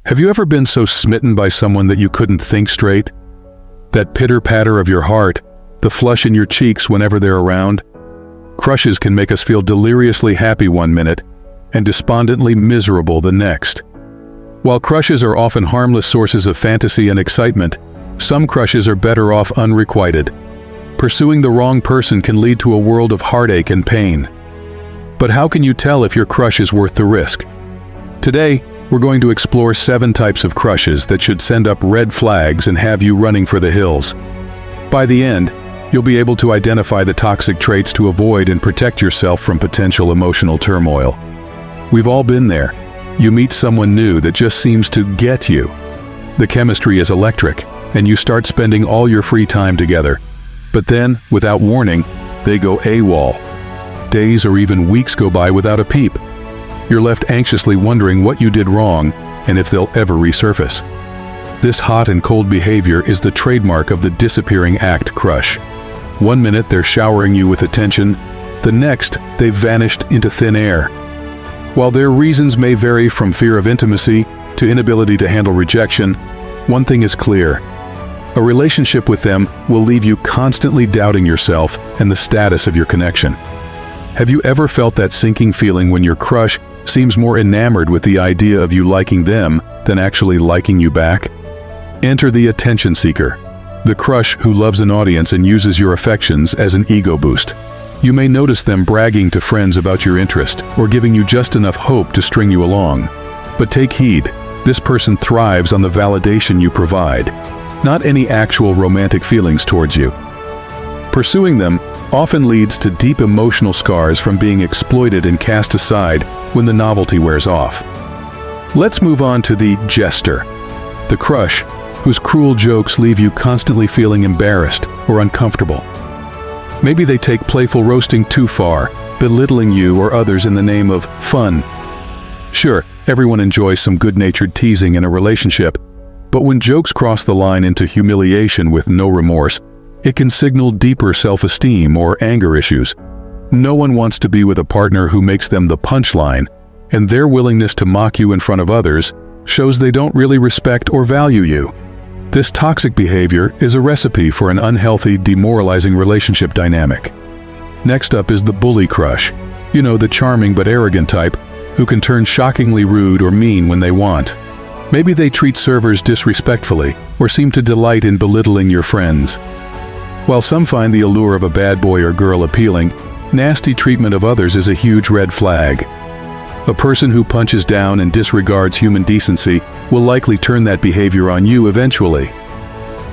Have you ever been so smitten by someone that you couldn't think straight? That pitter-patter of your heart, the flush in your cheeks whenever they're around? Crushes can make us feel deliriously happy one minute and despondently miserable the next. While crushes are often harmless sources of fantasy and excitement, some crushes are better off unrequited. Pursuing the wrong person can lead to a world of heartache and pain. But how can you tell if your crush is worth the risk? Today, we're going to explore 7 types of crushes that should send up red flags and have you running for the hills. By the end, you'll be able to identify the toxic traits to avoid and protect yourself from potential emotional turmoil. We've all been there. You meet someone new that just seems to get you. The chemistry is electric, and you start spending all your free time together. But then, without warning, they go AWOL. Days or even weeks go by without a peep. You're left anxiously wondering what you did wrong and if they'll ever resurface. This hot and cold behavior is the trademark of the disappearing act crush. One minute they're showering you with attention, the next they've vanished into thin air. While their reasons may vary from fear of intimacy to inability to handle rejection, one thing is clear. A relationship with them will leave you constantly doubting yourself and the status of your connection. Have you ever felt that sinking feeling when your crush seems more enamored with the idea of you liking them than actually liking you back? Enter the attention seeker, the crush who loves an audience and uses your affections as an ego boost. You may notice them bragging to friends about your interest or giving you just enough hope to string you along. But take heed, this person thrives on the validation you provide, not any actual romantic feelings towards you. Pursuing them often leads to deep emotional scars from being exploited and cast aside when the novelty wears off. Let's move on to the jester, the crush whose cruel jokes leave you constantly feeling embarrassed or uncomfortable. Maybe they take playful roasting too far, belittling you or others in the name of fun. Sure, everyone enjoys some good-natured teasing in a relationship, but when jokes cross the line into humiliation with no remorse, it can signal deeper self-esteem or anger issues. No one wants to be with a partner who makes them the punchline, and their willingness to mock you in front of others shows they don't really respect or value you. This toxic behavior is a recipe for an unhealthy, demoralizing relationship dynamic. Next up is the bully crush. You know, the charming but arrogant type who can turn shockingly rude or mean when they want. Maybe they treat servers disrespectfully or seem to delight in belittling your friends. While some find the allure of a bad boy or girl appealing, nasty treatment of others is a huge red flag. A person who punches down and disregards human decency will likely turn that behavior on you eventually.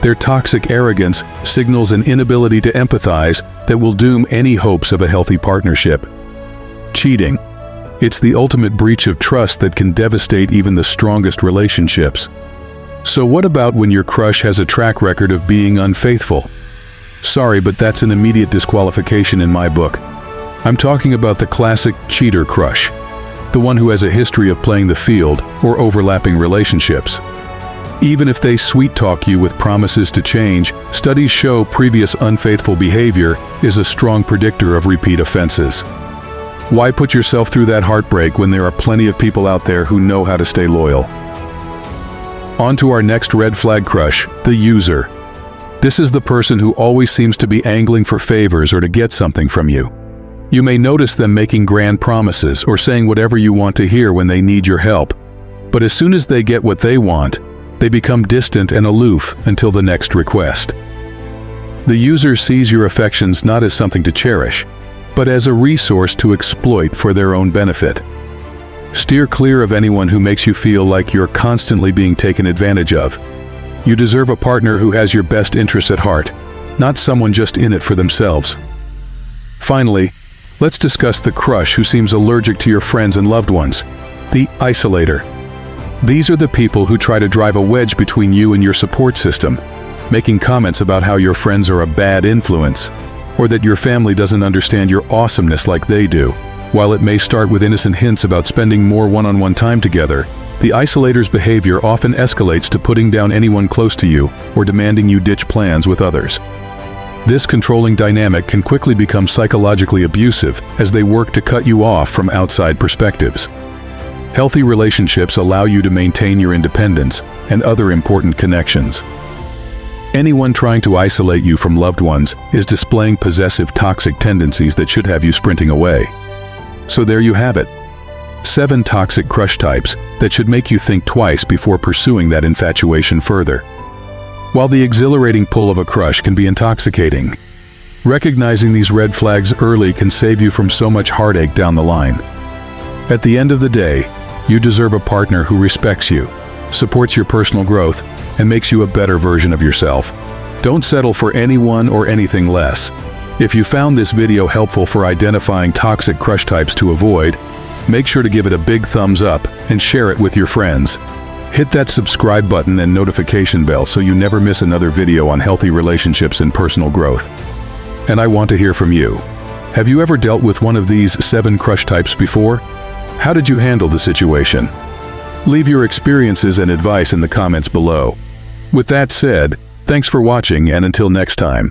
Their toxic arrogance signals an inability to empathize that will doom any hopes of a healthy partnership. Cheating. It's the ultimate breach of trust that can devastate even the strongest relationships. So what about when your crush has a track record of being unfaithful? Sorry, but that's an immediate disqualification in my book. I'm talking about the classic cheater crush, the one who has a history of playing the field or overlapping relationships. Even if they sweet-talk you with promises to change, studies show previous unfaithful behavior is a strong predictor of repeat offenses. Why put yourself through that heartbreak when there are plenty of people out there who know how to stay loyal? On to our next red flag crush, the user. This is the person who always seems to be angling for favors or to get something from you. You may notice them making grand promises or saying whatever you want to hear when they need your help. But as soon as they get what they want, they become distant and aloof until the next request. The user sees your affections not as something to cherish, but as a resource to exploit for their own benefit. Steer clear of anyone who makes you feel like you're constantly being taken advantage of. You deserve a partner who has your best interests at heart, not someone just in it for themselves. Finally, let's discuss the crush who seems allergic to your friends and loved ones, the isolator. These are the people who try to drive a wedge between you and your support system, making comments about how your friends are a bad influence, or that your family doesn't understand your awesomeness like they do. While it may start with innocent hints about spending more one-on-one time together, the isolator's behavior often escalates to putting down anyone close to you or demanding you ditch plans with others. This controlling dynamic can quickly become psychologically abusive as they work to cut you off from outside perspectives. Healthy relationships allow you to maintain your independence and other important connections. Anyone trying to isolate you from loved ones is displaying possessive toxic tendencies that should have you sprinting away. So there you have it. 7 toxic crush types that should make you think twice before pursuing that infatuation further. While the exhilarating pull of a crush can be intoxicating, recognizing these red flags early can save you from so much heartache down the line. At the end of the day, you deserve a partner who respects you, supports your personal growth, and makes you a better version of yourself. Don't settle for anyone or anything less. If you found this video helpful for identifying toxic crush types to avoid, make sure to give it a big thumbs up and share it with your friends. Hit that subscribe button and notification bell so you never miss another video on healthy relationships and personal growth. And I want to hear from you. Have you ever dealt with one of these 7 crush types before? How did you handle the situation? Leave your experiences and advice in the comments below. With that said, thanks for watching, and until next time.